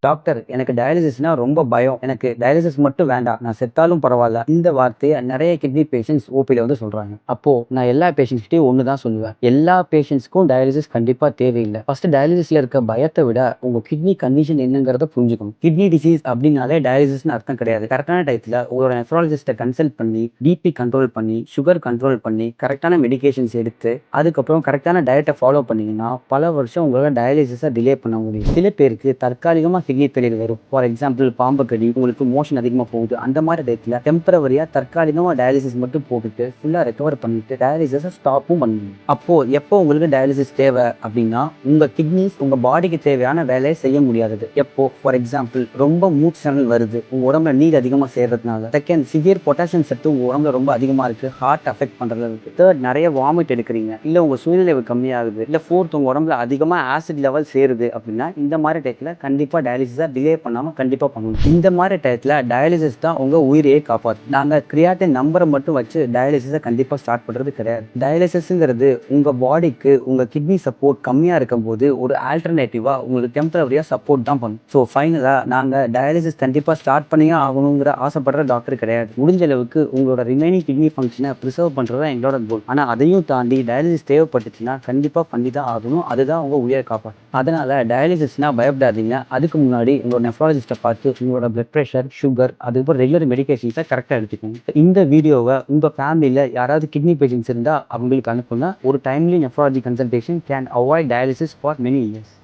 Doctor எனக்கு டயாலிசிஸ்னா ரொம்ப பயம். எனக்கு டயாலிசிஸ் மட்டும் வேண்டாம். நான் செத்தாலும் பரவாயில்ல. இந்த வார்த்தையை நிறைய கிட்னி பேஷண்ட்ஸ் ஓபியில் வந்து சொல்றாங்க. அப்போ நான் எல்லா பேஷண்ட்ஸ்கிட்டையும் ஒன்று தான் சொல்லுவேன். எல்லா பேஷண்ட்ஸ்க்கும் டயாலிசிஸ் கண்டிப்பாக தேவையில்லை. ஃபர்ஸ்ட் டயாலிசிஸ்ல இருக்க பயத்தை விட உங்க கிட்னி கண்டிஷன் என்னங்கிறத புரிஞ்சுக்கணும். கிட்னி டிசீஸ் அப்படின்னாலே டயாலிசிஸ்னு அர்த்தம் கிடையாது. கரெக்டான டயத்தில் உங்களோட நெஃப்ராலஜிஸ்ட்டை கன்சல்ட் பண்ணி பிபி கண்ட்ரோல் பண்ணி சுகர் கண்ட்ரோல் பண்ணி கரெக்டான மெடிகேஷன்ஸ் எடுத்து அதுக்கப்புறம் கரெக்டான டயட்டை ஃபாலோ பண்ணீங்கன்னா பல வருஷம் உங்களோட டயாலிசிஸை டிலே பண்ண முடியும். சில பேருக்கு தற்காலிகமாக கிட்னி ஃபெயிலியர் வரும். ஃபார் எக்ஸாம்பிள் பாம்பு கடி, உங்களுக்கு மோஷன் அதிகமாக போகுது. அந்த மாதிரி டயத்தில் டெம்பரவரியாக தற்காலிகமாக டயாலிசிஸ் மட்டும் போட்டுட்டு ஃபுல்லாக ரெக்கவர் பண்ணிட்டு டயாலிசிஸை ஸ்டாப்பும் பண்ணணும். அப்போ எப்போ உங்களுக்கு டயாலிசிஸ் தேவை அப்படின்னா உங்கள் கிட்னிஸ் உங்கள் பாடிக்கு தேவையான வேலையை செய்ய முடியாதது எப்போ. ஃபார் எக்ஸாம்பிள் ரொம்ப மூட் சேனல் வருது, உங்கள் உடம்புல நீர் அதிகமாக சேர்றதுனால. செகண்ட், சிவியர் பொட்டாசியம் சத்து உங்கள் உடம்புல ரொம்ப அதிகமாக இருக்குது, ஹார்ட் அஃபெக்ட் பண்ணுறது இருக்குது. தேர்ட், நிறைய வாமிட் எடுக்கிறீங்க, இல்லை உங்கள் சூழ்நிலை கம்மியாகுது. இல்லை ஃபோர்த், உங்கள் உடம்புல அதிகமாக ஆசிட் லெவல் சேருது அப்படின்னா இந்த மாதிரி டயத்தில் கண்டிப்பாக டயாலிசிஸை டிலே பண்ணாமல் கண்டிப்பாக பண்ணணும். இந்த மாதிரி டயத்தில் டயாலிசிஸ் தான் உங்கள் உயிரையே காப்பாற்றும். நாங்கள் கிரியாட்டின் நம்பரை மட்டும் வச்சு டயாலிசிஸை கண்டிப்பாக ஸ்டார்ட் பண்ணுறது கிடையாது. டயாலிசிஸ்ங்கிறது உங்கள் பாடிக்கு உங்கள் கிட்னி சப்போர்ட் கம்மியாக இருக்கும்போது ஒரு ஆல்டர்னேட்டிவாக உங்களுக்கு டெம்பரவரியாக சப்போர்ட் தான் பண்ணும். ஸோ ஃபைனலாக நாங்கள் டயாலிசிஸ் கண்டிப்பாக ஸ்டார்ட் பண்ணியே ஆகணுங்கிற ஆசைப்படுற டாக்டர் கிடையாது. முடிஞ்ச அளவுக்கு உங்களோட ரிமைனிங் கிட்னி ஃபங்க்ஷனை ப்ரிசர்வ் பண்ணுறது தான் எங்களோட கோல். ஆனால் அதையும் தாண்டி டயாலிசிஸ் தேவைப்பட்டுச்சுன்னா கண்டிப்பாக பண்ணி தான் ஆகணும். அதுதான் உங்கள் உயிரை காப்பாற்றும். அதனால் டயாலிசிஸ்னால் பயப்படாதீங்க. அதுக்கு முன்னாடி உங்களோட நெஃப்ராலஜிஸ்ட்டை பார்த்து உங்களோட பிளட் ப்ரெஷர், சுகர், அதுக்கப்புறம் ரெகுலர் மெடிகேஷன்ஸை கரெக்டாக எடுத்துக்கோங்க. இந்த வீடியோவை உங்கள் ஃபேமிலியில் யாராவது கிட்னி பேஷண்ட்ஸ் இருந்தால் அவங்களுக்கு அனுப்புங்க. ஒரு timely nephrology consultation can avoid dialysis for many years.